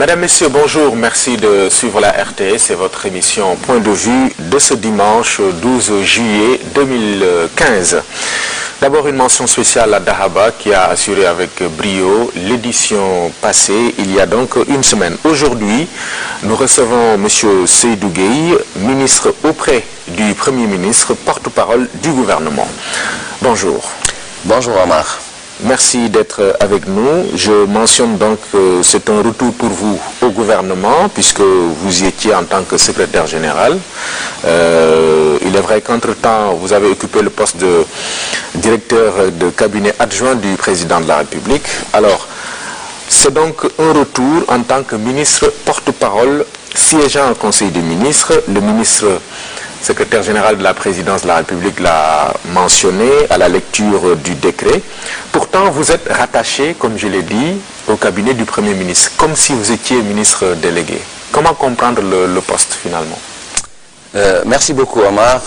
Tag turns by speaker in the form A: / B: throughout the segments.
A: Mesdames, Messieurs, bonjour. Merci de suivre la RTS. C'est votre émission Point de vue de ce dimanche 12 juillet 2015. D'abord, une mention spéciale à Dahaba qui a assuré avec brio l'édition passée il y a donc une semaine. Aujourd'hui, nous recevons M. Seydou Gueye, ministre auprès du Premier ministre, porte-parole du gouvernement. Bonjour.
B: Bonjour Omar.
A: Merci d'être avec nous. Je mentionne donc que c'est un retour pour vous au gouvernement puisque vous y étiez en tant que secrétaire général. Il est vrai qu'entre-temps, vous avez occupé le poste de directeur de cabinet adjoint du président de la République. Alors, c'est donc un retour en tant que ministre porte-parole siégeant au Conseil des ministres. Le ministre secrétaire général de la présidence de la République l'a mentionné à la lecture du décret. Pourtant, vous êtes rattaché, comme je l'ai dit, au cabinet du Premier ministre, comme si vous étiez ministre délégué. Comment comprendre le poste finalement?
B: Merci beaucoup Omar.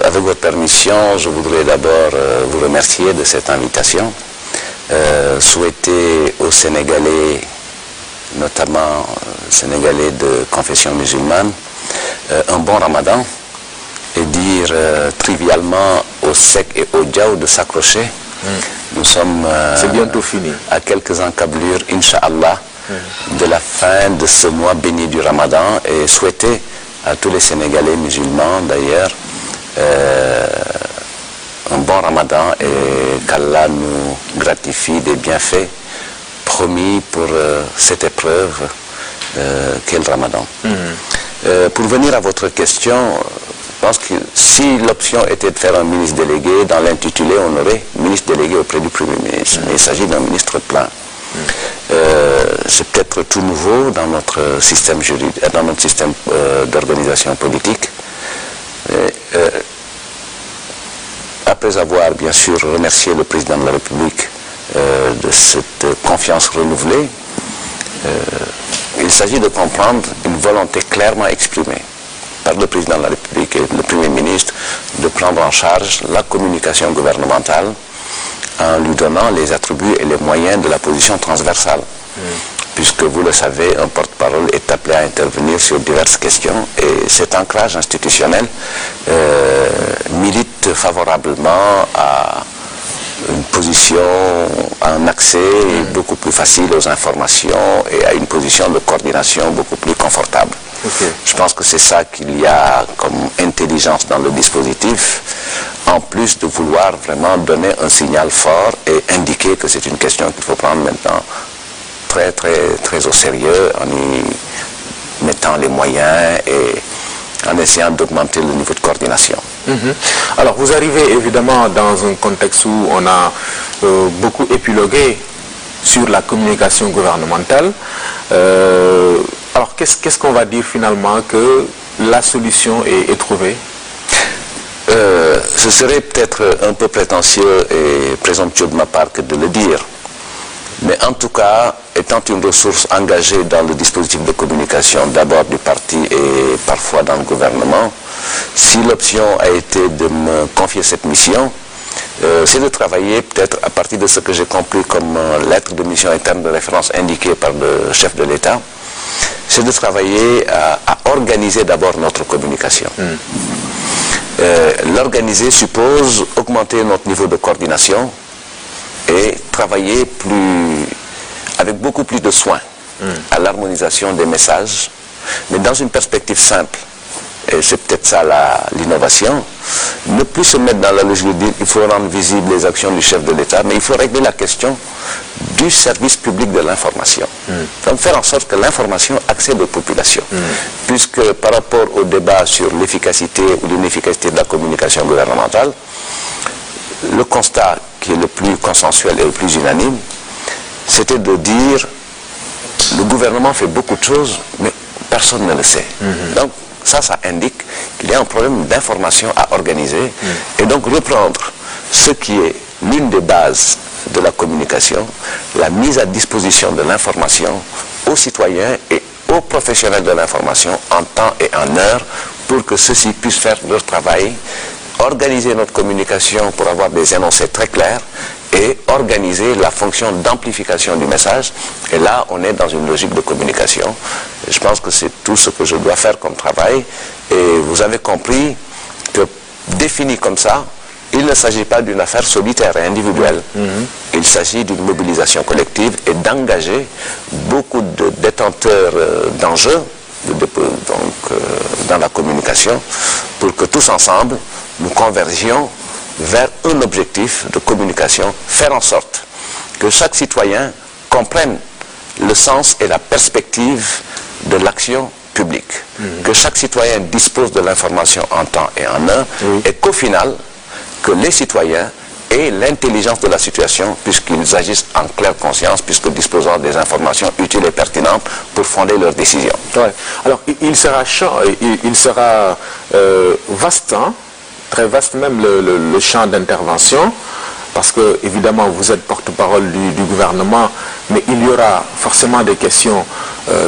B: Avec votre permission, je voudrais d'abord vous remercier de cette invitation. Souhaiter aux Sénégalais, notamment Sénégalais de confession musulmane, un bon ramadan et dire trivialement au sec et au djaou de s'accrocher. Nous sommes
A: c'est bientôt fini.
B: À quelques encablures, Inch'Allah, de la fin de ce mois béni du ramadan et souhaiter à tous les Sénégalais musulmans d'ailleurs un bon ramadan et qu'Allah nous gratifie des bienfaits promis pour cette épreuve qu'est le ramadan. Pour venir à votre question, je pense que si l'option était de faire un ministre délégué, dans l'intitulé on aurait ministre délégué auprès du Premier ministre, mais il s'agit d'un ministre plein. C'est peut-être tout nouveau dans notre système juridique, dans notre système d'organisation politique. Après avoir bien sûr remercié le président de la République de cette confiance renouvelée, il s'agit de comprendre une volonté clairement exprimée par le président de la République et le Premier ministre de prendre en charge la communication gouvernementale en lui donnant les attributs et les moyens de la position transversale. Puisque vous le savez, un porte-parole est appelé à intervenir sur diverses questions et cet ancrage institutionnel milite favorablement à une position, un accès beaucoup plus facile aux informations et à une position de coordination beaucoup plus confortable. Je pense que c'est ça qu'il y a comme intelligence dans le dispositif, en plus de vouloir vraiment donner un signal fort et indiquer que c'est une question qu'il faut prendre maintenant très au sérieux en y mettant les moyens et en essayant d'augmenter le niveau de coordination.
A: Alors vous arrivez évidemment dans un contexte où on a beaucoup épilogué sur la communication gouvernementale. Alors qu'est-ce qu'on va dire finalement que la solution est trouvée?
B: Ce serait peut-être un peu prétentieux et présomptueux de ma part que de le dire. Mais en tout cas, étant une ressource engagée dans le dispositif de communication, d'abord du parti et parfois dans le gouvernement, si l'option a été de me confier cette mission, c'est de travailler peut-être à partir de ce que j'ai compris comme lettre de mission interne de référence indiquée par le chef de l'État, c'est de travailler à organiser d'abord notre communication. L'organiser suppose augmenter notre niveau de coordination et travailler avec beaucoup plus de soin à l'harmonisation des messages, mais dans une perspective simple. Et c'est peut-être ça l'innovation, ne plus se mettre dans la logique de dire qu'il faut rendre visibles les actions du chef de l'État, mais il faut régler la question du service public de l'information. Donc faire en sorte que l'information accède aux populations. Puisque par rapport au débat sur l'efficacité ou l'inefficacité de la communication gouvernementale, le constat qui est le plus consensuel et le plus unanime, c'était de dire le gouvernement fait beaucoup de choses, mais personne ne le sait. Donc ça indique qu'il y a un problème d'information à organiser et donc reprendre ce qui est l'une des bases de la communication, la mise à disposition de l'information aux citoyens et aux professionnels de l'information en temps et en heure pour que ceux-ci puissent faire leur travail, organiser notre communication pour avoir des énoncés très clairs et organiser la fonction d'amplification du message. Et là, on est dans une logique de communication. Et je pense que c'est tout ce que je dois faire comme travail. Et vous avez compris que, défini comme ça, il ne s'agit pas d'une affaire solitaire et individuelle. Il s'agit d'une mobilisation collective et d'engager beaucoup de détenteurs d'enjeux dans la communication pour que tous ensemble, nous convergions vers un objectif de communication, faire en sorte que chaque citoyen comprenne le sens et la perspective de l'action publique, que chaque citoyen dispose de l'information en temps et en heure, et qu'au final, que les citoyens aient l'intelligence de la situation puisqu'ils agissent en claire conscience, puisque disposant des informations utiles et pertinentes pour fonder leurs décisions.
A: Ouais. Alors, il sera vaste, hein, très vaste même le champ d'intervention, parce que évidemment vous êtes porte-parole du gouvernement, mais il y aura forcément des questions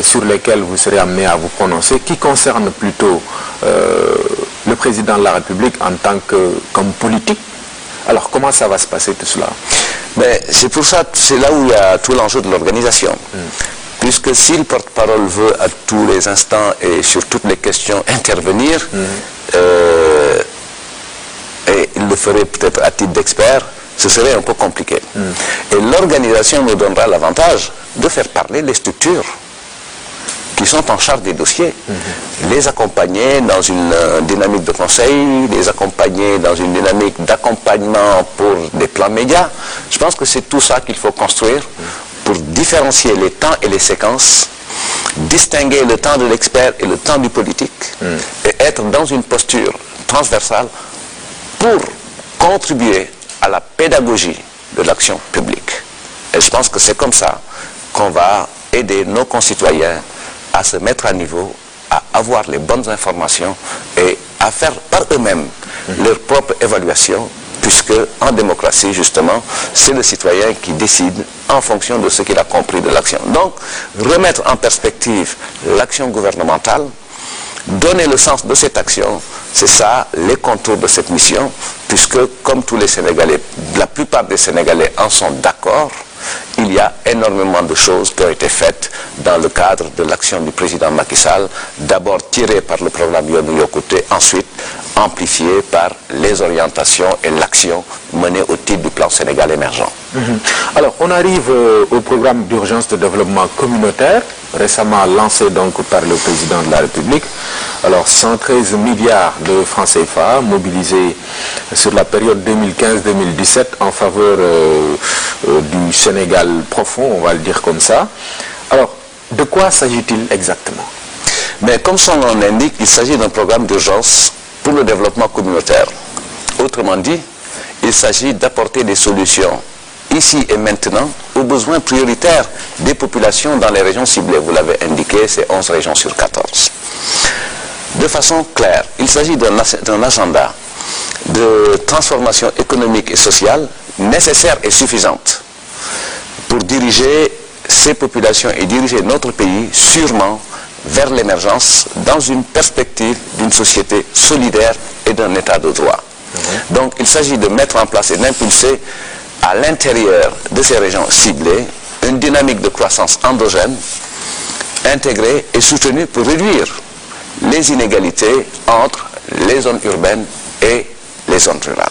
A: sur lesquelles vous serez amené à vous prononcer, qui concernent plutôt le président de la République en tant comme politique. Alors comment ça va se passer tout cela?
B: C'est pour ça, c'est là où il y a tout l'enjeu de l'organisation. Puisque si le porte-parole veut à tous les instants et sur toutes les questions intervenir, et il le ferait peut-être à titre d'expert, ce serait un peu compliqué. Et l'organisation nous donnera l'avantage de faire parler les structures qui sont en charge des dossiers, les accompagner dans une dynamique de conseil, les accompagner dans une dynamique d'accompagnement pour des plans médias. Je pense que c'est tout ça qu'il faut construire pour différencier les temps et les séquences, distinguer le temps de l'expert et le temps du politique, et être dans une posture transversale pour contribuer à la pédagogie de l'action publique. Et je pense que c'est comme ça qu'on va aider nos concitoyens à se mettre à niveau, à avoir les bonnes informations et à faire par eux-mêmes leur propre évaluation, puisque en démocratie, justement, c'est le citoyen qui décide en fonction de ce qu'il a compris de l'action. Donc, remettre en perspective l'action gouvernementale, donner le sens de cette action, c'est ça les contours de cette mission, puisque comme tous les Sénégalais, la plupart des Sénégalais en sont d'accord, il y a énormément de choses qui ont été faites dans le cadre de l'action du président Macky Sall, d'abord tirées par le programme Yoonu Yokkute, ensuite amplifiées par les orientations et l'action menée au titre du plan Sénégal émergent.
A: Alors, on arrive au programme d'urgence de développement communautaire, récemment lancé donc par le président de la République. Alors, 113 milliards de francs CFA mobilisés sur la période 2015-2017 en faveur du Sénégal profond, on va le dire comme ça. Alors, de quoi s'agit-il exactement?
B: Mais comme son nom l'indique, il s'agit d'un programme d'urgence pour le développement communautaire. Autrement dit, il s'agit d'apporter des solutions ici et maintenant aux besoins prioritaires des populations dans les régions ciblées. Vous l'avez indiqué, c'est 11 régions sur 14. De façon claire, il s'agit d'un agenda de transformation économique et sociale nécessaire et suffisante pour diriger ces populations et diriger notre pays sûrement vers l'émergence dans une perspective d'une société solidaire et d'un état de droit. Donc il s'agit de mettre en place et d'impulser à l'intérieur de ces régions ciblées une dynamique de croissance endogène, intégrée et soutenue pour réduire les inégalités entre les zones urbaines et les zones rurales.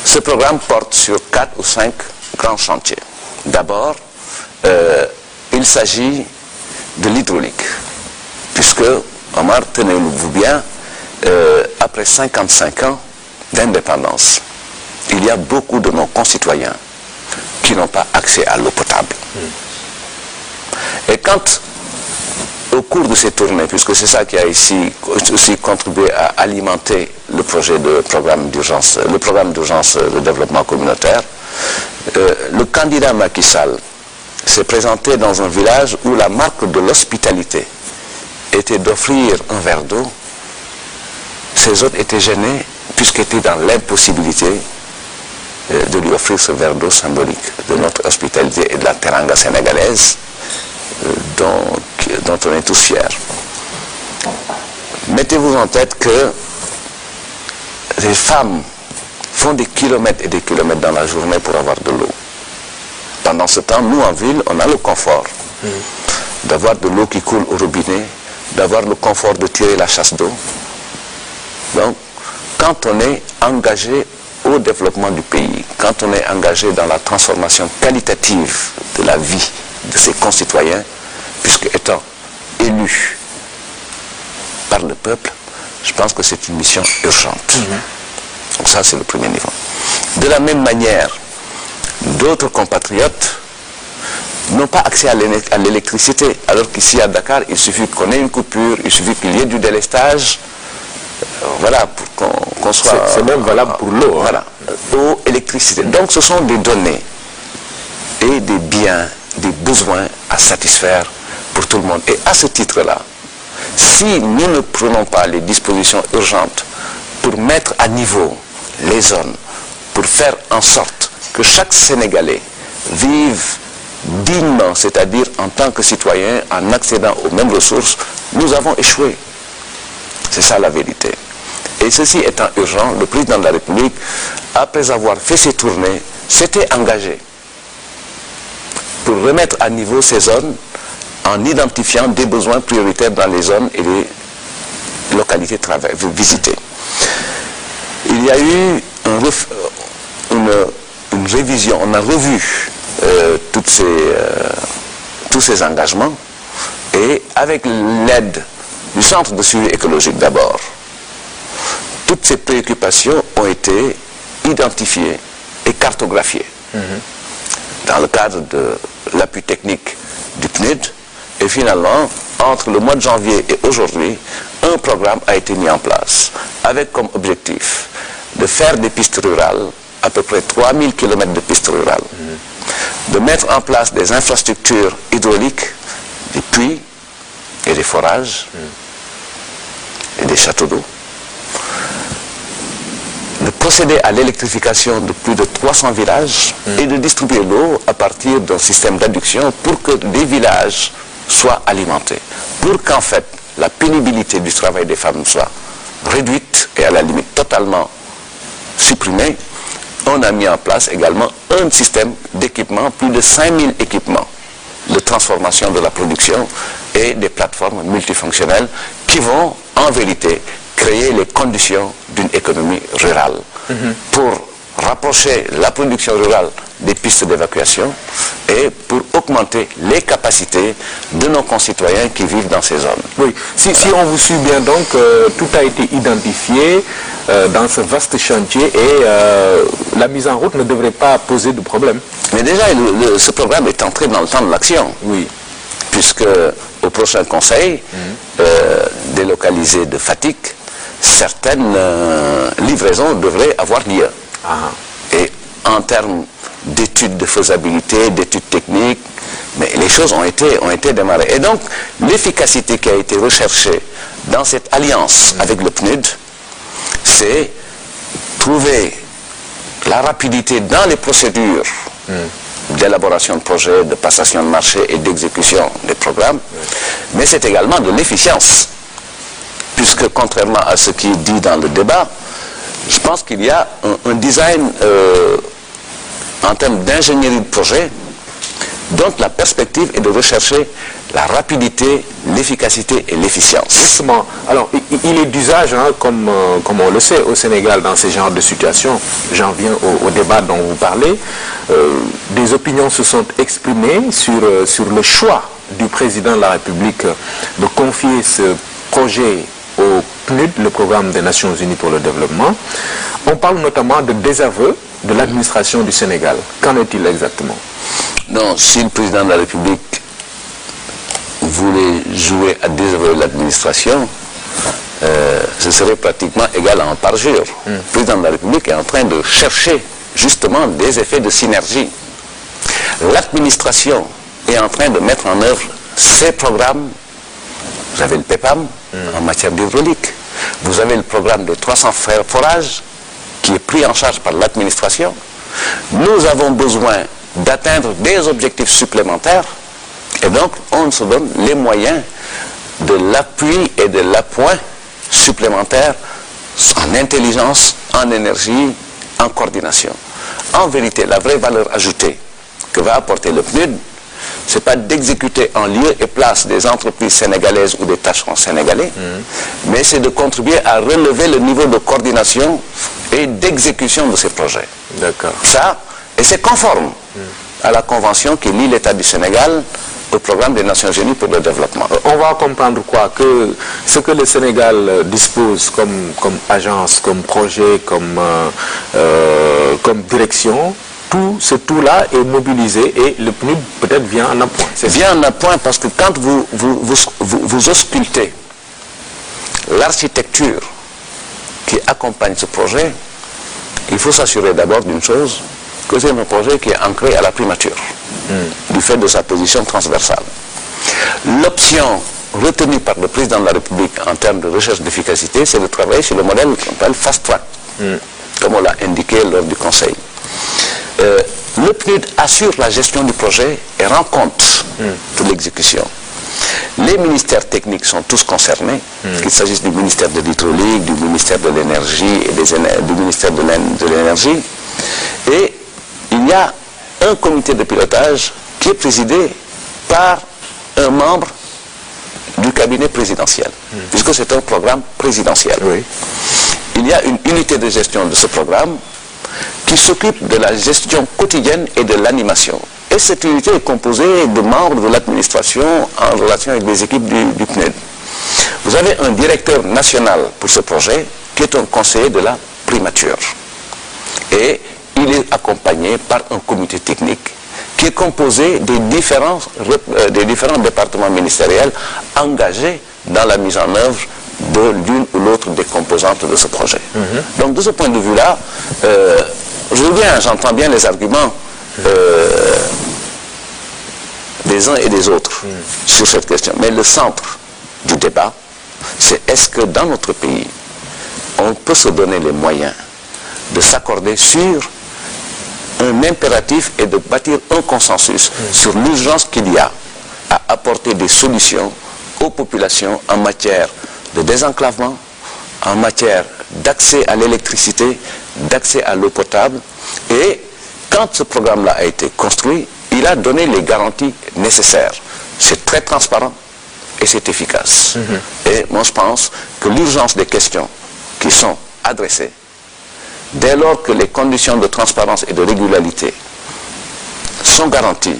B: Ce programme porte sur 4 ou 5 grands chantiers. D'abord, il s'agit de l'hydraulique, puisque, Omar, tenez-vous bien, après 55 ans d'indépendance, il y a beaucoup de nos concitoyens qui n'ont pas accès à l'eau potable. Et quand, au cours de ces tournées, puisque c'est ça qui a ici aussi contribué à alimenter le projet de programme d'urgence, le programme d'urgence de développement communautaire, le candidat Macky Sall s'est présenté dans un village où la marque de l'hospitalité était d'offrir un verre d'eau. Ces autres étaient gênés puisqu'ils étaient dans l'impossibilité de lui offrir ce verre d'eau symbolique de notre hospitalité et de la teranga sénégalaise dont on est tous fiers. Mettez-vous en tête que les femmes font des kilomètres et des kilomètres dans la journée pour avoir de l'eau. Pendant ce temps, nous en ville, on a le confort d'avoir de l'eau qui coule au robinet, d'avoir le confort de tirer la chasse d'eau. Donc, quand on est engagé au développement du pays, quand on est engagé dans la transformation qualitative de la vie de ses concitoyens, puisque étant élu par le peuple, je pense que c'est une mission urgente. Donc ça, c'est le premier niveau. De la même manière, d'autres compatriotes n'ont pas accès à l'électricité, alors qu'ici à Dakar, il suffit qu'on ait une coupure, il suffit qu'il y ait du délestage, voilà, pour qu'on soit...
A: C'est même valable pour l'eau.
B: Voilà, eau, électricité. Donc ce sont des données et des biens, des besoins à satisfaire pour tout le monde. Et à ce titre-là, si nous ne prenons pas les dispositions urgentes pour mettre à niveau les zones, pour faire en sorte que chaque Sénégalais vive dignement, c'est-à-dire en tant que citoyen, en accédant aux mêmes ressources, nous avons échoué. C'est ça la vérité. Et ceci étant urgent, le président de la République, après avoir fait ses tournées, s'était engagé pour remettre à niveau ces zones en identifiant des besoins prioritaires dans les zones et les localités visitées. Il y a eu une révision, on a revu tous ces engagements et avec l'aide du Centre de suivi écologique d'abord, toutes ces préoccupations ont été identifiées et cartographiées dans le cadre de l'appui technique du PNUD. Et finalement, entre le mois de janvier et aujourd'hui, un programme a été mis en place avec comme objectif de faire des pistes rurales, à peu près 3000 km de pistes rurales, de mettre en place des infrastructures hydrauliques, des puits et des forages et des châteaux d'eau, de procéder à l'électrification de plus de 300 villages et de distribuer l'eau à partir d'un système d'adduction pour que des villages soient alimentés, pour qu'en fait la pénibilité du travail des femmes soit réduite et à la limite totalement supprimée. On a mis en place également un système d'équipement, plus de 5000 équipements de transformation de la production et des plateformes multifonctionnelles qui vont en vérité créer les conditions d'une économie rurale pour rapprocher la production rurale des pistes d'évacuation et pour augmenter les capacités de nos concitoyens qui vivent dans ces zones.
A: Oui, si on vous suit bien donc, tout a été identifié dans ce vaste chantier et la mise en route ne devrait pas poser de problème.
B: Mais déjà, ce programme est entré dans le temps de l'action.
A: Oui.
B: Puisque au prochain conseil délocalisé de Fatick, certaines livraisons devraient avoir lieu. Et en termes d'études de faisabilité, d'études techniques, mais les choses ont été démarrées. Et donc, l'efficacité qui a été recherchée dans cette alliance avec le PNUD, c'est trouver la rapidité dans les procédures d'élaboration de projets, de passation de marché et d'exécution des programmes, mais c'est également de l'efficience, puisque contrairement à ce qui est dit dans le débat, je pense qu'il y a un design en termes d'ingénierie de projet, donc la perspective est de rechercher la rapidité, l'efficacité et l'efficience.
A: Justement, alors il est d'usage, comme on le sait au Sénégal dans ces genres de situations, j'en viens au débat dont vous parlez, des opinions se sont exprimées sur le choix du président de la République de confier ce projet au PNUD, le programme des Nations Unies pour le développement. On parle notamment de désaveu de l'administration du Sénégal. Qu'en est-il exactement?
B: Non, si le président de la République voulait jouer à désavouer l'administration, ce serait pratiquement égal à un parjure. Le président de la République est en train de chercher justement des effets de synergie. L'administration est en train de mettre en œuvre ses programmes. Vous avez le PEPAM en matière d'hydraulique. Vous avez le programme de 300 forages qui est pris en charge par l'administration. Nous avons besoin d'atteindre des objectifs supplémentaires et donc on se donne les moyens de l'appui et de l'appoint supplémentaire en intelligence, en énergie, en coordination. En vérité, la vraie valeur ajoutée que va apporter le PNUD, ce n'est pas d'exécuter en lieu et place des entreprises sénégalaises ou des tâcherons sénégalais, mais c'est de contribuer à relever le niveau de coordination et d'exécution de ces projets.
A: D'accord.
B: Ça, et c'est conforme à la convention qui lie l'État du Sénégal au programme des Nations Unies pour le développement.
A: On va comprendre quoi? Que ce que le Sénégal dispose comme agence, comme projet, comme direction, tout là est mobilisé et le PNUD peut-être vient en appoint.
B: Vient en appoint parce que quand vous auscultez l'architecture qui accompagne ce projet, il faut s'assurer d'abord d'une chose, que c'est un projet qui est ancré à la primature, du fait de sa position transversale. L'option retenue par le président de la République en termes de recherche d'efficacité, c'est de travailler sur le modèle qu'on appelle fast track, comme on l'a indiqué lors du Conseil. Le PNUD assure la gestion du projet et rend compte de l'exécution. Les ministères techniques sont tous concernés, qu'il s'agisse du ministère de l'hydraulique, du ministère de l'énergie et du ministère de l'énergie. Et il y a un comité de pilotage qui est présidé par un membre du cabinet présidentiel, puisque c'est un programme présidentiel.
A: Oui.
B: Il y a une unité de gestion de ce programme qui s'occupe de la gestion quotidienne et de l'animation. Et cette unité est composée de membres de l'administration en relation avec les équipes du PNUD. Vous avez un directeur national pour ce projet qui est un conseiller de la primature. Et il est accompagné par un comité technique qui est composé des différents départements ministériels engagés dans la mise en œuvre de l'une ou l'autre des composantes de ce projet. Donc de ce point de vue-là, j'entends bien les arguments des uns et des autres sur cette question. Mais le centre du débat, c'est est-ce que dans notre pays, on peut se donner les moyens de s'accorder sur un impératif et de bâtir un consensus sur l'urgence qu'il y a à apporter des solutions aux populations en matière de désenclavement, en matière d'accès à l'électricité, d'accès à l'eau potable. Et quand ce programme-là a été construit, il a donné les garanties nécessaires. C'est très transparent et c'est efficace. Et moi je pense que l'urgence des questions qui sont adressées, dès lors que les conditions de transparence et de régularité sont garanties,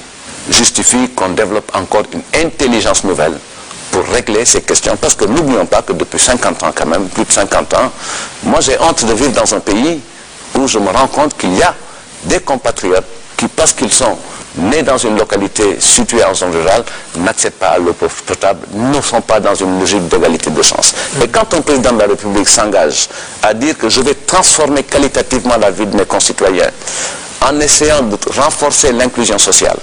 B: justifient qu'on développe encore une intelligence nouvelle pour régler ces questions. Parce que n'oublions pas que depuis 50 ans quand même, plus de 50 ans, moi j'ai honte de vivre dans un pays où je me rends compte qu'il y a des compatriotes qui, parce qu'ils sont nés dans une localité située en zone rurale, n'accèdent pas à l'eau potable, ne sont pas dans une logique d'égalité de chance. Et quand un président de la République s'engage à dire que je vais transformer qualitativement la vie de mes concitoyens, en essayant de renforcer l'inclusion sociale,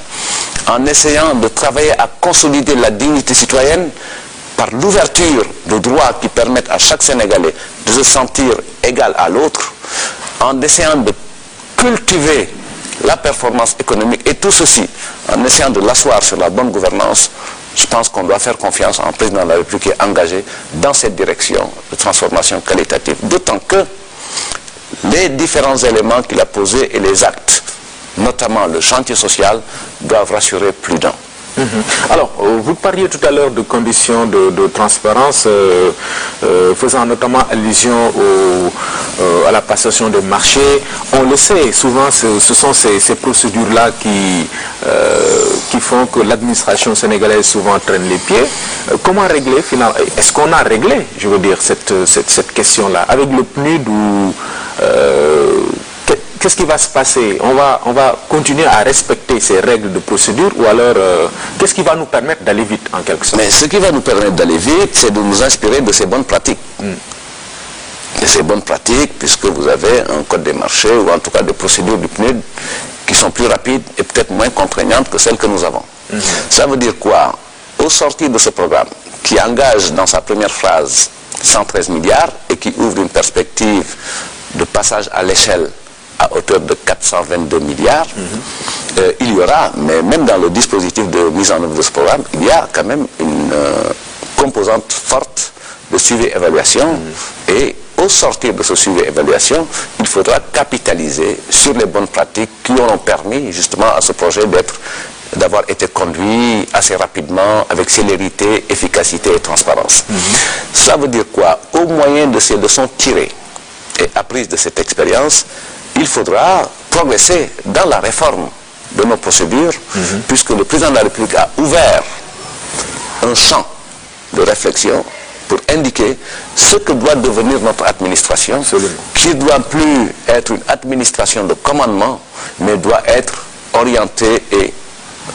B: en essayant de travailler à consolider la dignité citoyenne par l'ouverture de droits qui permettent à chaque Sénégalais de se sentir égal à l'autre, en essayant de cultiver la performance économique et tout ceci, en essayant de l'asseoir sur la bonne gouvernance, je pense qu'on doit faire confiance en un président de la République qui est engagé dans cette direction de transformation qualitative. D'autant que les différents éléments qu'il a posés et les actes, notamment le chantier social, doivent rassurer plus d'un.
A: Alors, vous parliez tout à l'heure de conditions de transparence, faisant notamment allusion à la passation des marchés. On le sait, souvent ce sont ces procédures-là qui font que l'administration sénégalaise souvent traîne les pieds. Comment régler finalement? Est-ce qu'on a réglé, je veux dire, cette question-là avec le PNUD ou qu'est-ce qui va se passer? On va continuer à respecter ces règles de procédure ou alors qu'est-ce qui va nous permettre d'aller vite en quelque sorte?
B: Mais ce qui va nous permettre d'aller vite, c'est de nous inspirer de ces bonnes pratiques. De ces bonnes pratiques, puisque vous avez un code des marchés ou en tout cas des procédures du PNUD qui sont plus rapides et peut-être moins contraignantes que celles que nous avons. Ça veut dire quoi? Au sortir de ce programme, qui engage dans sa première phrase 113 milliards et qui ouvre une perspective de passage à l'échelle à hauteur de 422 milliards, il y aura, mais même dans le dispositif de mise en œuvre de ce programme, il y a quand même une composante forte de suivi et évaluation et au sortir de ce suivi et évaluation, il faudra capitaliser sur les bonnes pratiques qui auront permis justement à ce projet d'avoir été conduit assez rapidement, avec célérité, efficacité et transparence. Ça veut dire quoi? Au moyen de ces leçons tirées et apprises de cette expérience, il faudra progresser dans la réforme de nos procédures, puisque le président de la République a ouvert un champ de réflexion pour indiquer ce que doit devenir notre administration, qui ne doit plus être une administration de commandement, mais doit être orientée et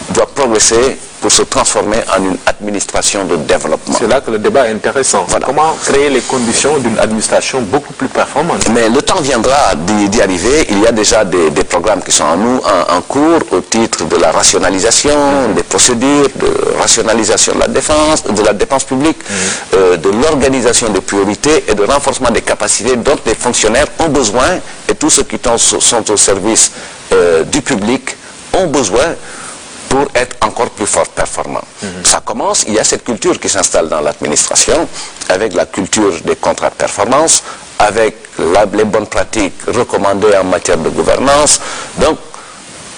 B: doit progresser pour se transformer en une administration de développement.
A: C'est là que le débat est intéressant.
B: Voilà.
A: Comment créer les conditions d'une administration beaucoup plus performante?
B: Mais le temps viendra d'y arriver. Il y a déjà des programmes qui sont en cours au titre de la rationalisation des procédures, de rationalisation de la dépense publique, de l'organisation des priorités et de renforcement des capacités dont les fonctionnaires ont besoin, et tous ceux qui sont au service du public ont besoin pour être encore plus fort performant. Ça commence, il y a cette culture qui s'installe dans l'administration, avec la culture des contrats de performance, avec les bonnes pratiques recommandées en matière de gouvernance. Donc,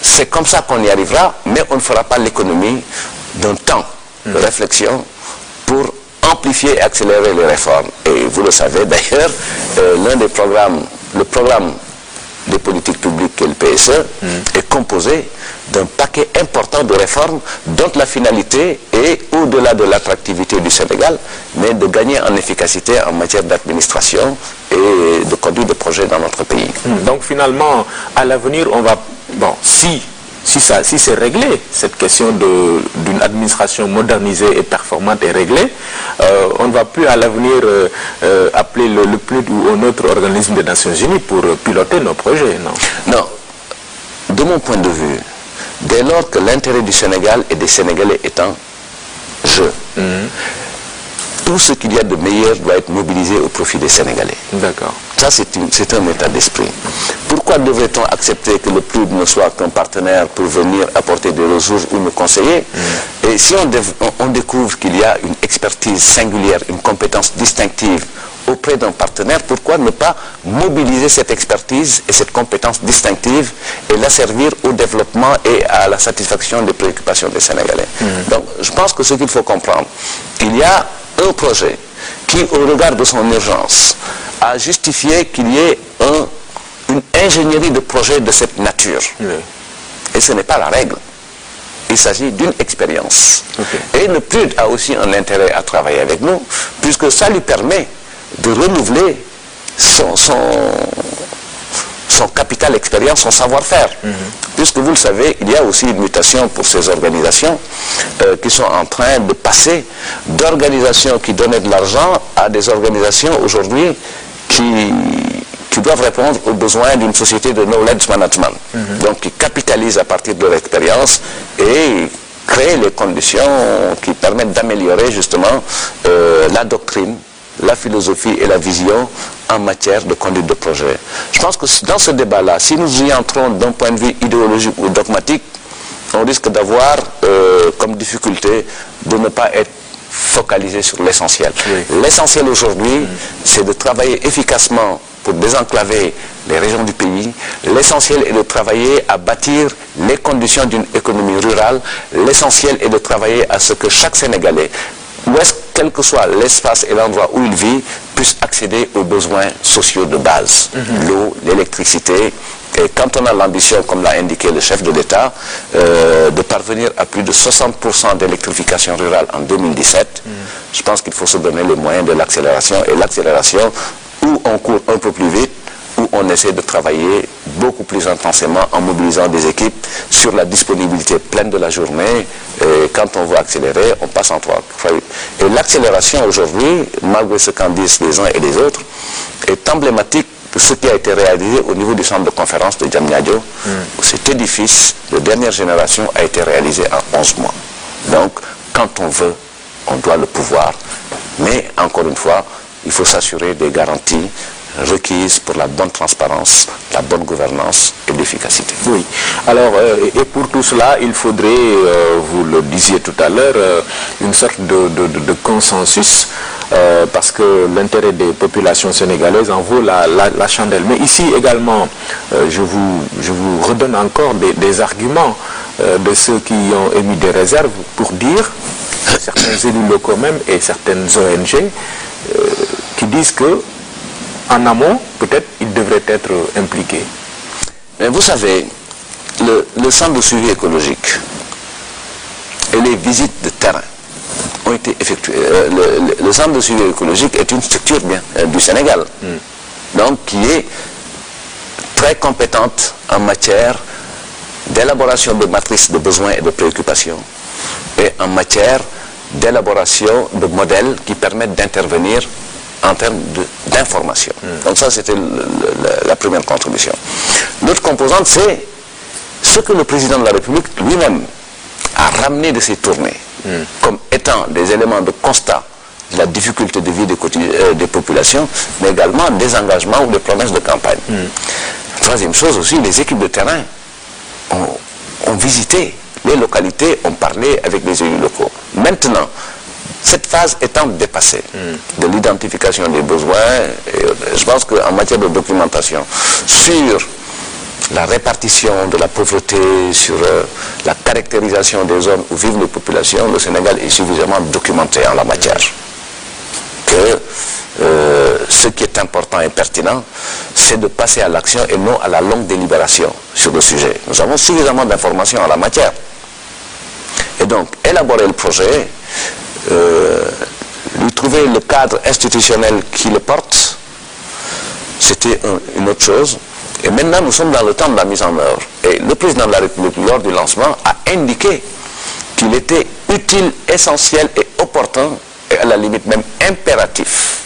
B: c'est comme ça qu'on y arrivera, mais on ne fera pas l'économie d'un temps de réflexion pour amplifier et accélérer les réformes. Et vous le savez d'ailleurs, le programme des politiques publiques et le PSE est composé d'un paquet important de réformes dont la finalité est, au-delà de l'attractivité du Sénégal, mais de gagner en efficacité en matière d'administration et de conduite de projets dans notre pays.
A: Donc finalement, à l'avenir, on va... Bon, si c'est réglé, cette question d'une administration modernisée et performante est réglée, on ne va plus à l'avenir appeler le PNUD ou un autre organisme des Nations Unies pour piloter nos projets, non?
B: Non. De mon point de vue, dès lors que l'intérêt du Sénégal et des Sénégalais est en jeu, tout ce qu'il y a de meilleur doit être mobilisé au profit des Sénégalais.
A: D'accord.
B: Ça, c'est un état d'esprit. Pourquoi devrait-on accepter que le PNUD ne soit qu'un partenaire pour venir apporter des ressources ou nous conseiller? Et si on découvre qu'il y a une expertise singulière, une compétence distinctive auprès d'un partenaire, pourquoi ne pas mobiliser cette expertise et cette compétence distinctive et la servir au développement et à la satisfaction des préoccupations des Sénégalais? Donc, je pense que ce qu'il faut comprendre, il y a un projet qui, au regard de son urgence, a justifié qu'il y ait une ingénierie de projet de cette nature. Et ce n'est pas la règle. Il s'agit d'une expérience. Et le PNUD a aussi un intérêt à travailler avec nous, puisque ça lui permet de renouveler son capital expérience, son savoir-faire. Puisque vous le savez, il y a aussi une mutation pour ces organisations qui sont en train de passer d'organisations qui donnaient de l'argent à des organisations aujourd'hui qui doivent répondre aux besoins d'une société de knowledge management. Donc qui capitalisent à partir de leur expérience et créent les conditions qui permettent d'améliorer justement la doctrine, la philosophie et la vision en matière de conduite de projet. Je pense que dans ce débat-là, si nous y entrons d'un point de vue idéologique ou dogmatique, on risque d'avoir comme difficulté de ne pas être focalisé sur l'essentiel. L'essentiel aujourd'hui, c'est de travailler efficacement pour désenclaver les régions du pays. L'essentiel est de travailler à bâtir les conditions d'une économie rurale. L'essentiel est de travailler à ce que chaque Sénégalais, quel que soit l'espace et l'endroit où il vit, puisse accéder aux besoins sociaux de base. L'eau, l'électricité. Et quand on a l'ambition, comme l'a indiqué le chef de l'État, de parvenir à plus de 60% d'électrification rurale en 2017, je pense qu'il faut se donner les moyens de l'accélération. Et l'accélération, où on court un peu plus vite, où on essaie de travailler beaucoup plus intensément en mobilisant des équipes sur la disponibilité pleine de la journée. Et quand on veut accélérer, on passe en 3. Et l'accélération aujourd'hui, malgré ce qu'en disent les uns et les autres, est emblématique de ce qui a été réalisé au niveau du centre de conférence de Diamniadio. Cet édifice de dernière génération a été réalisé en 11 mois. Donc, quand on veut, on doit le pouvoir. Mais, encore une fois, il faut s'assurer des garanties requises pour la bonne transparence, la bonne gouvernance et l'efficacité.
A: Oui. Alors, et pour tout cela, il faudrait, vous le disiez tout à l'heure, une sorte de consensus parce que l'intérêt des populations sénégalaises en vaut la chandelle. Mais ici également, je vous redonne encore des arguments de ceux qui ont émis des réserves pour dire, certains élus locaux même et certaines ONG, qui disent que en amont, peut-être, ils devraient être impliqués.
B: Mais vous savez, le centre de suivi écologique et les visites de terrain ont été effectuées. Le centre de suivi écologique est une structure du Sénégal, donc qui est très compétente en matière d'élaboration de matrices de besoins et de préoccupations et en matière d'élaboration de modèles qui permettent d'intervenir en termes d'information. Donc ça, c'était la première contribution. L'autre composante, c'est ce que le président de la République lui-même a ramené de ses tournées comme étant des éléments de constat de la difficulté de vie des populations, mais également des engagements ou des promesses de campagne. Troisième chose aussi, les équipes de terrain ont visité les localités, ont parlé avec les élus locaux. Maintenant, cette phase étant dépassée de l'identification des besoins, et je pense qu'en matière de documentation, sur la répartition de la pauvreté, sur la caractérisation des zones où vivent les populations, le Sénégal est suffisamment documenté en la matière. Que ce qui est important et pertinent, c'est de passer à l'action et non à la longue délibération sur le sujet. Nous avons suffisamment d'informations en la matière. Et donc, élaborer le projet, lui trouver le cadre institutionnel qui le porte, c'était une autre chose. Et maintenant, nous sommes dans le temps de la mise en œuvre. Et le président de la République, lors du lancement, a indiqué qu'il était utile, essentiel et opportun, et à la limite même impératif,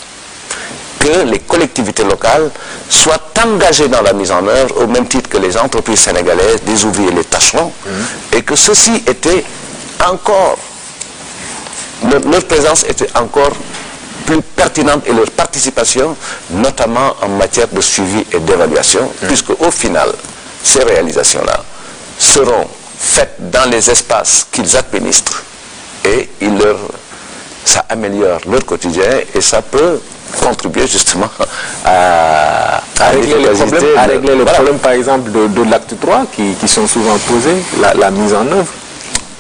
B: que les collectivités locales soient engagées dans la mise en œuvre au même titre que les entreprises sénégalaises, des ouvriers, les tâcherons, et que ceci était encore, leur présence était encore plus pertinente et leur participation, notamment en matière de suivi et d'évaluation, puisque au final, ces réalisations-là seront faites dans les espaces qu'ils administrent et ça améliore leur quotidien et ça peut contribuer justement à
A: régler les problèmes, par exemple, de l'acte 3 qui sont souvent posés, la mise en œuvre.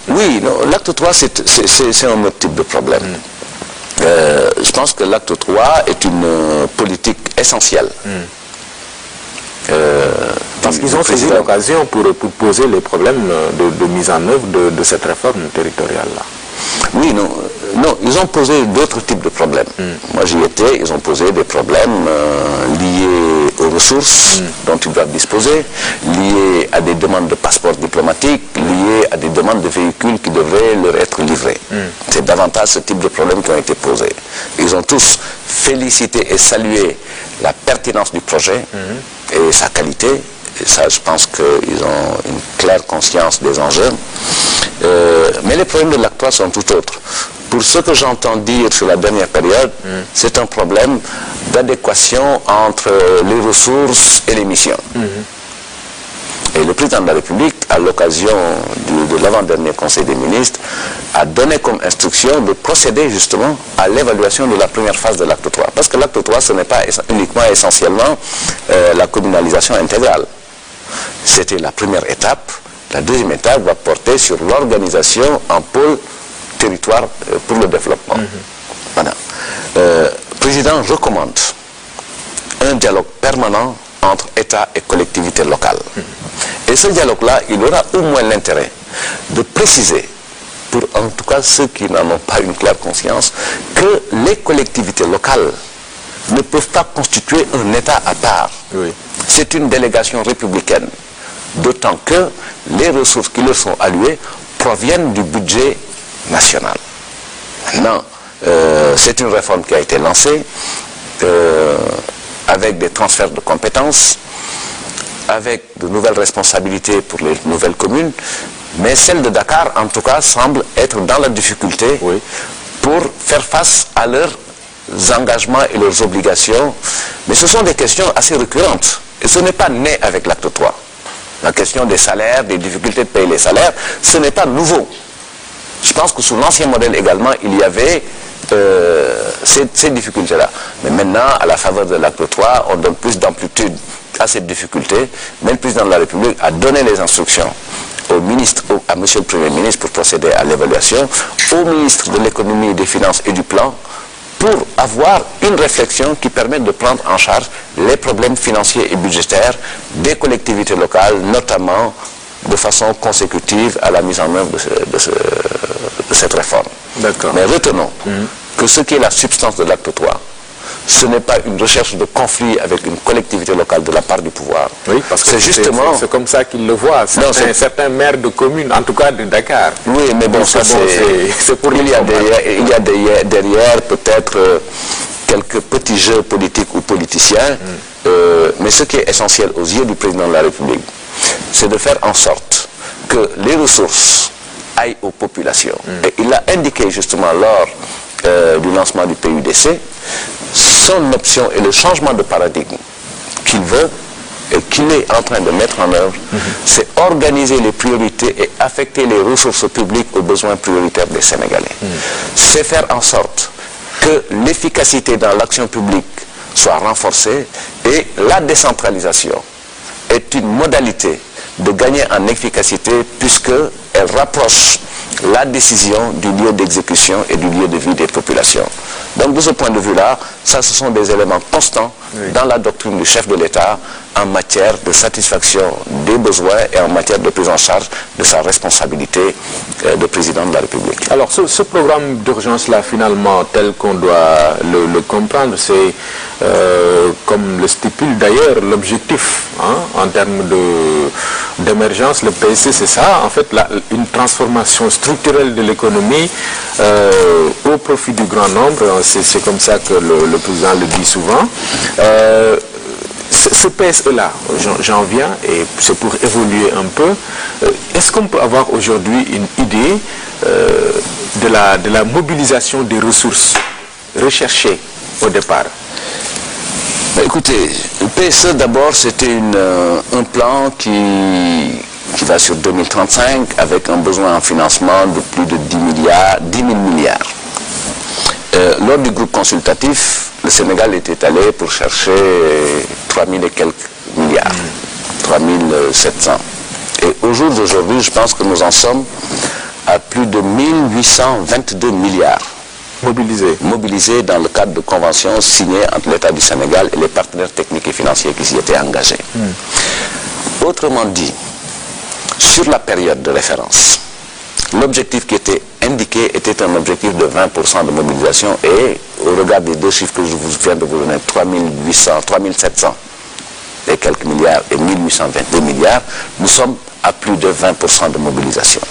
B: Oui, l'acte 3, c'est un autre type de problème. Je pense que l'acte 3 est une politique essentielle.
A: Parce qu'ils ont saisi l'occasion pour poser les problèmes de mise en œuvre de cette réforme territoriale-là.
B: Oui, non, ils ont posé d'autres types de problèmes. Moi j'y étais, ils ont posé des problèmes liés aux ressources dont ils doivent disposer, liés à des demandes de passeports diplomatiques, liés à des demandes de véhicules qui devraient leur être livrés. C'est davantage ce type de problèmes qui ont été posés. Ils ont tous félicité et salué la pertinence du projet et sa qualité. Et ça, je pense qu'ils ont une claire conscience des enjeux. Mais les problèmes de l'acte 3 sont tout autres. Pour ce que j'entends dire sur la dernière période, c'est un problème d'adéquation entre les ressources et les missions. Et le président de la République, à l'occasion de l'avant-dernier Conseil des ministres, a donné comme instruction de procéder justement à l'évaluation de la première phase de l'acte 3. Parce que l'acte 3, ce n'est pas uniquement essentiellement la communalisation intégrale. C'était la première étape. La deuxième étape va porter sur l'organisation en pôle territoire pour le développement. Voilà. Le président recommande un dialogue permanent entre État et collectivités locales. Et ce dialogue-là, il aura au moins l'intérêt de préciser, pour en tout cas ceux qui n'en ont pas une claire conscience, que les collectivités locales ne peuvent pas constituer un État à part. C'est une délégation républicaine. D'autant que les ressources qui leur sont allouées proviennent du budget national. Maintenant, c'est une réforme qui a été lancée avec des transferts de compétences, avec de nouvelles responsabilités pour les nouvelles communes, mais celle de Dakar, en tout cas, semble être dans la difficulté pour faire face à leurs engagements et leurs obligations. Mais ce sont des questions assez récurrentes. Et ce n'est pas né avec l'acte 3. La question des salaires, des difficultés de payer les salaires, ce n'est pas nouveau. Je pense que sous l'ancien modèle également, il y avait ces difficultés-là. Mais maintenant, à la faveur de l'acte 3, on donne plus d'amplitude à cette difficulté, mais le président de la République a donné les instructions au ministre, à monsieur le Premier ministre pour procéder à l'évaluation, au ministre de l'économie, des finances et du plan, pour avoir une réflexion qui permette de prendre en charge les problèmes financiers et budgétaires des collectivités locales, notamment de façon consécutive à la mise en œuvre de cette réforme. Mais retenons que ce qui est la substance de l'acte 3, ce n'est pas une recherche de conflit avec une collectivité locale de la part du pouvoir.
A: Oui, parce que c'est comme ça qu'ils le voient. Certains maires de communes, en tout cas de Dakar.
B: Oui, mais bon, ça c'est pour il y a derrière peut-être quelques petits jeux politiques ou politiciens, mais ce qui est essentiel aux yeux du président de la République, c'est de faire en sorte que les ressources aillent aux populations. Et il a indiqué justement lors du lancement du PUDC, son option et le changement de paradigme qu'il veut et qu'il est en train de mettre en œuvre, c'est organiser les priorités et affecter les ressources publiques aux besoins prioritaires des Sénégalais. C'est faire en sorte que l'efficacité dans l'action publique soit renforcée et la décentralisation est une modalité de gagner en efficacité puisqu'elle rapproche la décision du lieu d'exécution et du lieu de vie des populations. Donc de ce point de vue-là, ça ce sont des éléments constants dans la doctrine du chef de l'État en matière de satisfaction des besoins et en matière de prise en charge de sa responsabilité de président de la République.
A: Alors ce programme d'urgence-là, finalement, tel qu'on doit le comprendre, c'est comme le stipule d'ailleurs l'objectif en termes d'émergence, le PSE, c'est ça, en fait, une transformation structurelle de l'économie au profit du grand nombre, c'est comme ça que le président le dit souvent. Ce PSE-là, j'en viens, et c'est pour évoluer un peu, est-ce qu'on peut avoir aujourd'hui une idée de la mobilisation des ressources recherchées au départ?
B: Écoutez, le PSE d'abord c'était un plan qui va sur 2035 avec un besoin en financement de plus de 10 000 milliards. Lors du groupe consultatif, le Sénégal était allé pour chercher 3 000 et quelques milliards, 3 700. Et au jour d'aujourd'hui, je pense que nous en sommes à plus de 1822 milliards. Mobilisés dans le cadre de conventions signées entre l'État du Sénégal et les partenaires techniques et financiers qui s'y étaient engagés. Autrement dit, sur la période de référence, l'objectif qui était indiqué était un objectif de 20% de mobilisation et au regard des deux chiffres que je viens de vous donner, 3 700 et quelques milliards et 1822 milliards, nous sommes à plus de 20% de mobilisation.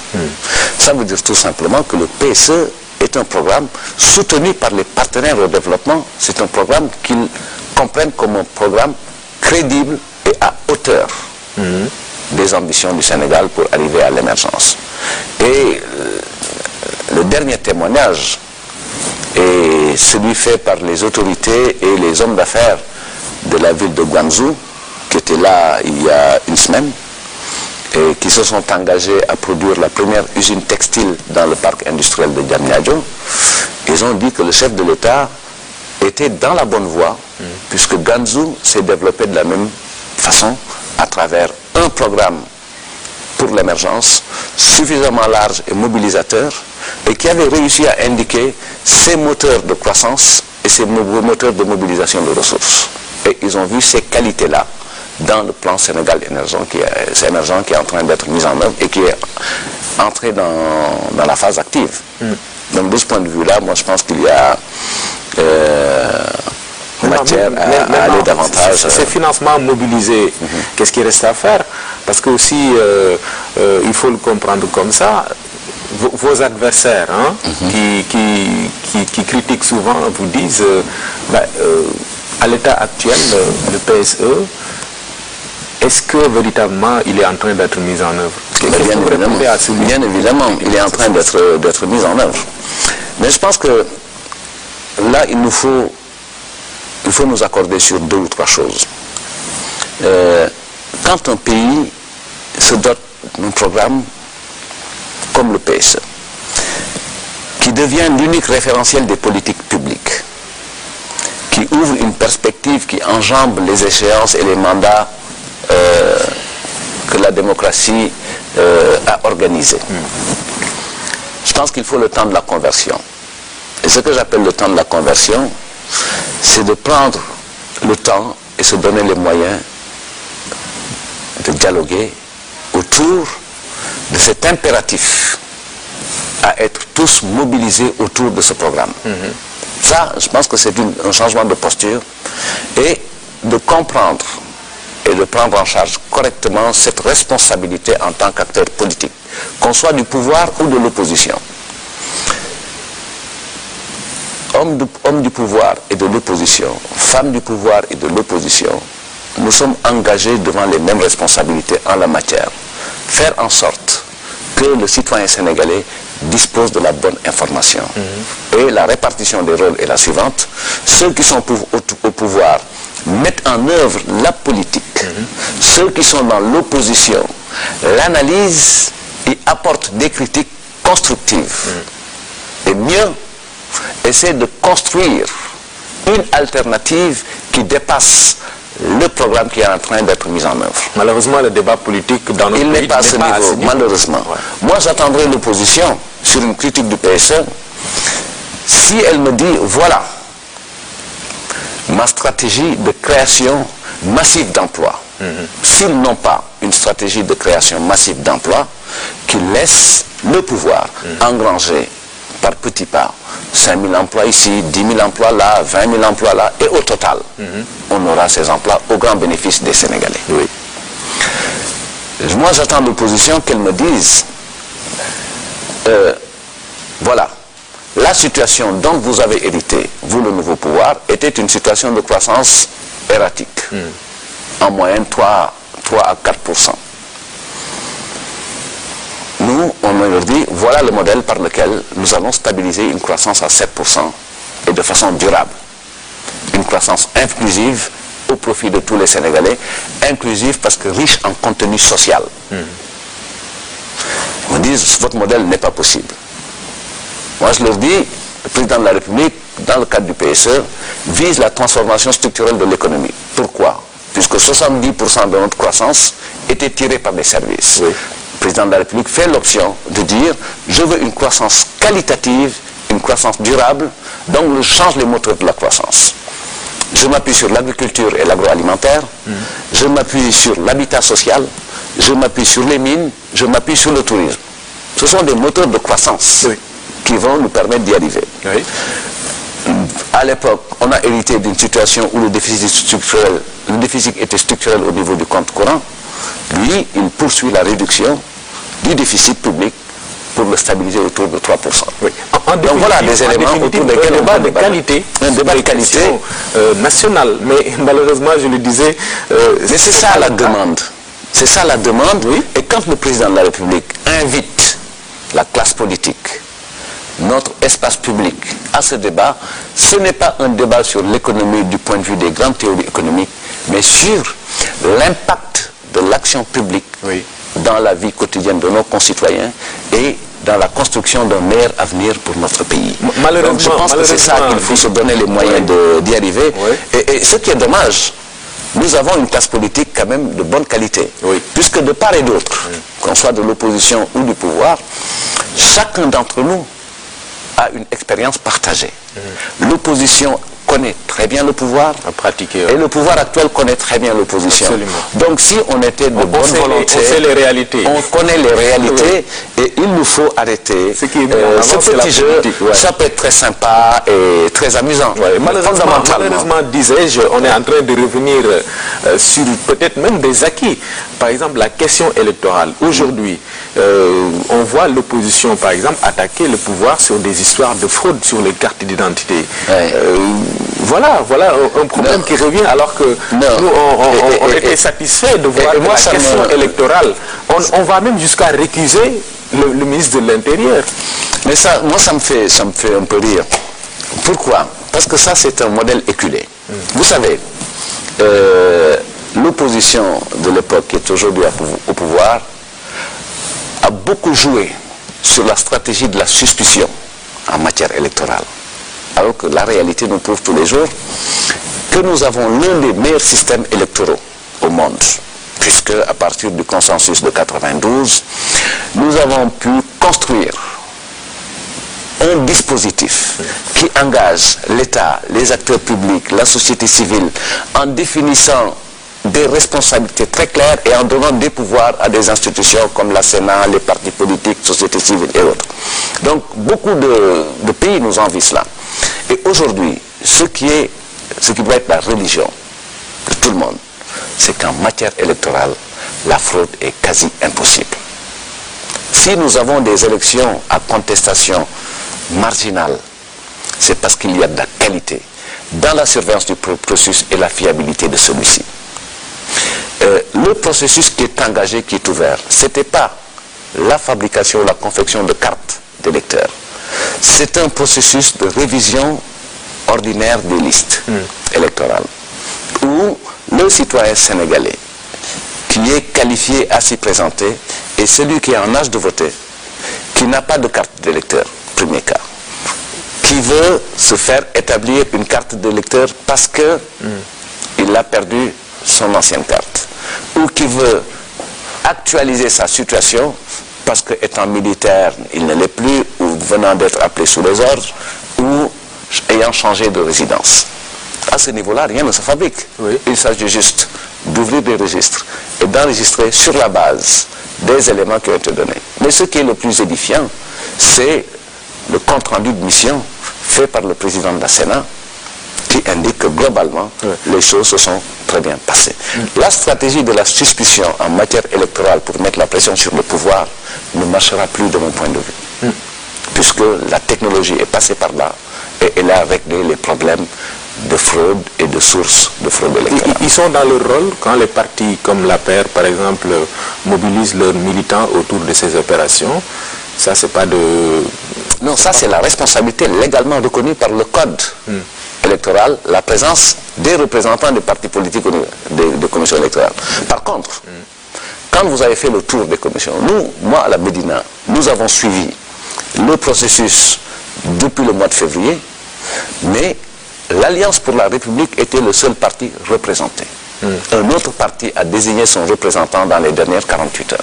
B: Ça veut dire tout simplement que le PSE est un programme soutenu par les partenaires au développement. C'est un programme qu'ils comprennent comme un programme crédible et à hauteur des ambitions du Sénégal pour arriver à l'émergence. Et le dernier témoignage est celui fait par les autorités et les hommes d'affaires de la ville de Guangzhou, qui étaient là il y a une semaine, et qui se sont engagés à produire la première usine textile dans le parc industriel de Diamniadio. Ils ont dit que le chef de l'État était dans la bonne voie, puisque Guangzhou s'est développé de la même façon à travers un programme pour l'émergence suffisamment large et mobilisateur et qui avait réussi à indiquer ses moteurs de croissance et ses moteurs de mobilisation de ressources. Et ils ont vu ces qualités-là dans le plan Sénégal émergent qui est en train d'être mis en œuvre et qui est entré dans la phase active. Donc de ce point de vue-là, moi je pense qu'il y a matière à aller davantage.
A: Ces financements mobilisés, qu'est-ce qui reste à faire? Parce que aussi, il faut le comprendre comme ça, vos adversaires qui critiquent souvent vous disent à l'état actuel, le PSE, est-ce que véritablement il est en train d'être mis en œuvre?
B: Bien évidemment, il est en train d'être mis en œuvre. Mais je pense que là, il faut nous accorder sur 2 ou 3 choses. Quand un pays se dote d'un programme comme le PSE, qui devient l'unique référentiel des politiques publiques, qui ouvre une perspective qui enjambe les échéances et les mandats que la démocratie a organisés. Je pense qu'il faut le temps de la conversion. Et ce que j'appelle le temps de la conversion, c'est de prendre le temps et se donner les moyens de dialoguer autour de cet impératif à être tous mobilisés autour de ce programme. Ça, je pense que c'est un changement de posture et de comprendre et de prendre en charge correctement cette responsabilité en tant qu'acteur politique, qu'on soit du pouvoir ou de l'opposition. Hommes du pouvoir et de l'opposition, femmes du pouvoir et de l'opposition, nous sommes engagés devant les mêmes responsabilités en la matière. Faire en sorte que le citoyen sénégalais dispose de la bonne information. Et la répartition des rôles est la suivante. Ceux qui sont au pouvoir mettent en œuvre la politique. Ceux qui sont dans l'opposition l'analysent et apportent des critiques constructives. Et mieux, essaient de construire une alternative qui dépasse le programme qui est en train d'être mis en œuvre.
A: Malheureusement, le débat politique dans notre pays
B: n'est pas à ce niveau, malheureusement. Ouais. Moi, j'attendrai l'opposition sur une critique du PSE si elle me dit, voilà, ma stratégie de création massive d'emplois. S'ils n'ont pas une stratégie de création massive d'emplois qui laisse le pouvoir engranger par petits pas 5 000 emplois ici, 10 000 emplois là, 20 000 emplois là, et au total, on aura ces emplois au grand bénéfice des Sénégalais. Oui. Moi, j'attends de l'opposition qu'elle me dise, voilà, la situation dont vous avez hérité, vous le nouveau pouvoir, était une situation de croissance erratique, en moyenne 3 à 4%. Nous, on leur dit, voilà le modèle par lequel nous allons stabiliser une croissance à 7% et de façon durable. Une croissance inclusive au profit de tous les Sénégalais, inclusive parce que riche en contenu social. Ils me disent, votre modèle n'est pas possible. Moi, je leur dis, le président de la République, dans le cadre du PSE, vise la transformation structurelle de l'économie. Pourquoi? Puisque 70% de notre croissance était tirée par les services. Oui. Le président de la République fait l'option de dire je veux une croissance qualitative, une croissance durable, donc je change les moteurs de la croissance. Je m'appuie sur l'agriculture et l'agroalimentaire, je m'appuie sur l'habitat social, je m'appuie sur les mines, je m'appuie sur le tourisme. Ce sont des moteurs de croissance qui vont nous permettre d'y arriver. Oui. À l'époque, on a hérité d'une situation où le déficit était structurel au niveau du compte courant. Lui, il poursuit la réduction du déficit public pour le stabiliser autour de 3%. Oui. Donc voilà des éléments autour desquels on va débattre. Un débat de qualité
A: nationale, mais malheureusement, je le disais...
B: mais c'est ça la demande. C'est ça la demande. Oui. Et quand le président de la République invite la classe politique, notre espace public à ce débat, ce n'est pas un débat sur l'économie du point de vue des grandes théories économiques, mais sur l'impact de l'action publique dans la vie quotidienne de nos concitoyens et dans la construction d'un meilleur avenir pour notre pays. Donc je pense que c'est ça qu'il faut se donner les moyens d'y arriver. Et ce qui est dommage, nous avons une classe politique quand même de bonne qualité, puisque de part et d'autre, qu'on soit de l'opposition ou du pouvoir, chacun d'entre nous a une expérience partagée. L'opposition connaît très bien le pouvoir, et le pouvoir actuel connaît très bien l'opposition. Donc si on était de bonne volonté,
A: on sait les réalités.
B: On connaît les réalités, et il nous faut arrêter ce petit jeu. Ça peut être très sympa et très amusant.
A: Malheureusement, disais-je, on est en train de revenir sur peut-être même des acquis. Par exemple, la question électorale. Aujourd'hui, on voit l'opposition, par exemple, attaquer le pouvoir sur des histoires de fraude sur les cartes d'identité. Voilà un problème qui revient alors que nous, on était satisfaits de voir la question électorale. On va même jusqu'à récuser le ministre de l'Intérieur.
B: Mais ça, moi, ça me fait un peu rire. Pourquoi? Parce que ça, c'est un modèle éculé. Vous savez, l'opposition de l'époque qui est aujourd'hui au pouvoir a beaucoup joué sur la stratégie de la suspicion en matière électorale. Alors que la réalité nous prouve tous les jours que nous avons l'un des meilleurs systèmes électoraux au monde. Puisque à partir du consensus de 92, nous avons pu construire un dispositif qui engage l'État, les acteurs publics, la société civile, en définissant des responsabilités très claires et en donnant des pouvoirs à des institutions comme la Sénat, les partis politiques, société civile et autres. Donc beaucoup de pays nous envient cela. Et aujourd'hui, ce qui doit être la religion de tout le monde, c'est qu'en matière électorale, la fraude est quasi impossible. Si nous avons des élections à contestation marginale, c'est parce qu'il y a de la qualité dans la surveillance du processus et la fiabilité de celui-ci. Le processus qui est engagé, qui est ouvert, ce n'était pas la fabrication, la confection de cartes d'électeurs. C'est un processus de révision ordinaire des listes électorales, où le citoyen sénégalais qui est qualifié à s'y présenter est celui qui est en âge de voter, qui n'a pas de carte d'électeur, premier cas, qui veut se faire établir une carte d'électeur parce que il a perdu son ancienne carte, ou qui veut actualiser sa situation parce que étant militaire, il ne l'est plus, ou venant d'être appelé sous les ordres, ou ayant changé de résidence. À ce niveau-là, rien ne se fabrique. Oui. Il s'agit juste d'ouvrir des registres et d'enregistrer sur la base des éléments qui ont été donnés. Mais ce qui est le plus édifiant, c'est le compte-rendu de mission fait par le président de la Sénat, qui indique que globalement, les choses se sont très bien passées. La stratégie de la suspicion en matière électorale pour mettre la pression sur le pouvoir ne marchera plus de mon point de vue. Puisque la technologie est passée par là et elle a réglé les problèmes de fraude et de sources de fraude électorale.
A: Ils sont dans leur rôle quand les partis comme l'APR, par exemple, mobilisent leurs militants autour de ces opérations. Ça, c'est pas de...
B: Non, ça, c'est la responsabilité légalement reconnue par le code électoral, la présence des représentants des partis politiques des commissions électorales. Par contre, quand vous avez fait le tour des commissions, moi, à la Médina, nous avons suivi le processus depuis le mois de février, mais l'Alliance pour la République était le seul parti représenté. Un autre parti a désigné son représentant dans les dernières 48 heures.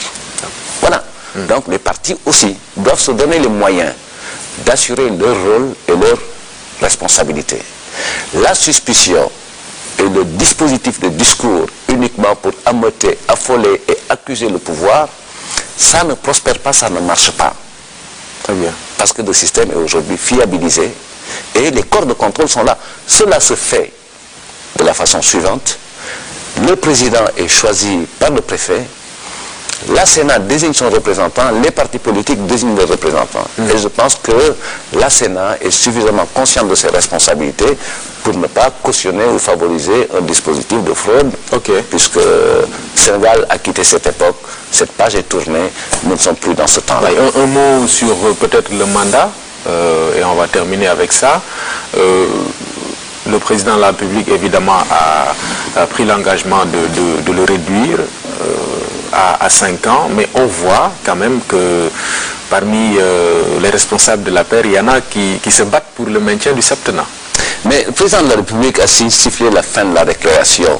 B: Voilà. Donc les partis aussi doivent se donner les moyens d'assurer leur rôle et leur responsabilité. La suspicion et le dispositif de discours uniquement pour ameuter, affoler et accuser le pouvoir, ça ne prospère pas, ça ne marche pas.
A: Très bien.
B: Parce que le système est aujourd'hui fiabilisé et les corps de contrôle sont là. Cela se fait de la façon suivante. Le président est choisi par le préfet, la Sénat désigne son représentant, les partis politiques désignent leurs représentants. Et je pense que la Sénat est suffisamment consciente de ses responsabilités pour ne pas cautionner ou favoriser un dispositif de fraude, puisque Sénégal a quitté cette époque, cette page est tournée, nous ne sommes plus dans ce temps-là.
A: Un mot sur peut-être le mandat, et on va terminer avec ça. Le président de la République, évidemment, a pris l'engagement de le réduire à 5 ans, mais on voit quand même que parmi les responsables de la paix, il y en a qui se battent pour le maintien du septennat.
B: Mais le président de la République a sifflé la fin de la récréation.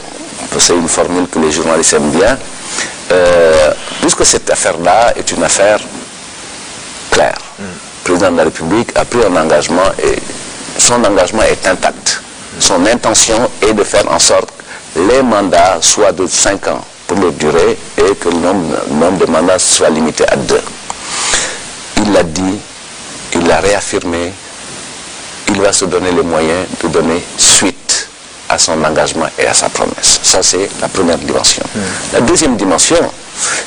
B: C'est une formule que les journalistes aiment bien. Puisque cette affaire-là est une affaire claire. Le président de la République a pris un engagement et son engagement est intact. Son intention est de faire en sorte que les mandats soient de 5 ans pour leur durée et que le nombre de mandats soit limité à 2. Il l'a dit, il l'a réaffirmé, il va se donner les moyens de donner suite à son engagement et à sa promesse. Ça, c'est la première dimension. La deuxième dimension,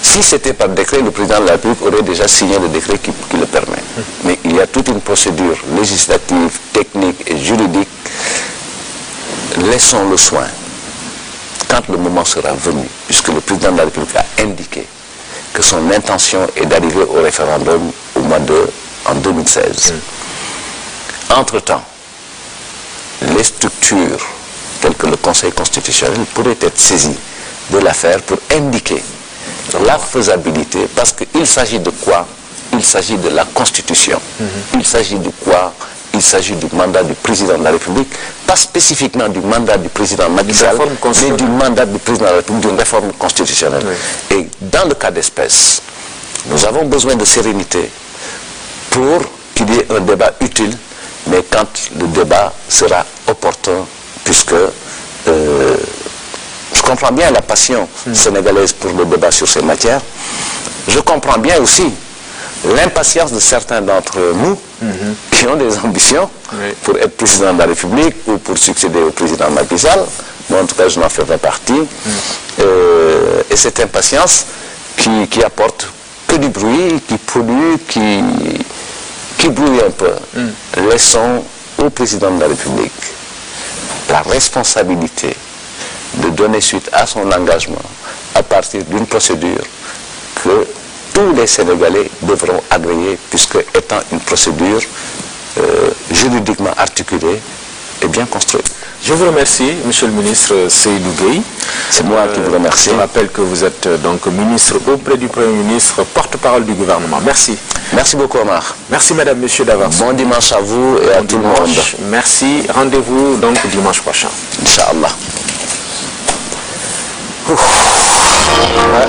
B: si c'était par décret, le président de la République aurait déjà signé le décret qui le permet. Mais il y a toute une procédure législative, technique et juridique. Laissons le soin, quand le moment sera venu, puisque le président de la République a indiqué que son intention est d'arriver au référendum en 2016. Entre-temps, les structures telles que le Conseil constitutionnel pourraient être saisies de l'affaire pour indiquer la faisabilité, parce qu'il s'agit de quoi? il s'agit de la Constitution. Il s'agit de quoi? Il s'agit du mandat du président de la République, pas spécifiquement du mandat du président Macky Sall, mais du mandat du président de la République, d'une réforme constitutionnelle. Oui. Et dans le cas d'espèce, nous avons besoin de sérénité pour qu'il y ait un débat utile, mais quand le débat sera opportun, puisque je comprends bien la passion sénégalaise pour le débat sur ces matières. Je comprends bien aussi l'impatience de certains d'entre nous qui ont des ambitions pour être président de la République ou pour succéder au président Macky Sall. Moi, en tout cas, je n'en ferai partie. Et cette impatience qui apporte que du bruit, qui pollue, qui brouille un peu. Laissons au président de la République la responsabilité de donner suite à son engagement à partir d'une procédure que tous les Sénégalais devront agréer, puisque étant une procédure juridiquement articulée et bien construite.
A: Je vous remercie, Monsieur le ministre Seydou Gueye.
B: C'est moi qui vous remercie.
A: Je rappelle que vous êtes donc ministre auprès du Premier ministre, porte-parole du gouvernement. Merci.
B: Merci beaucoup, Omar.
A: Merci, Madame, Monsieur, d'avoir.
B: Bon dimanche à vous et à tout le monde.
A: Merci. Rendez-vous donc dimanche prochain.
B: Inch'Allah.
A: Ouf. Ouais.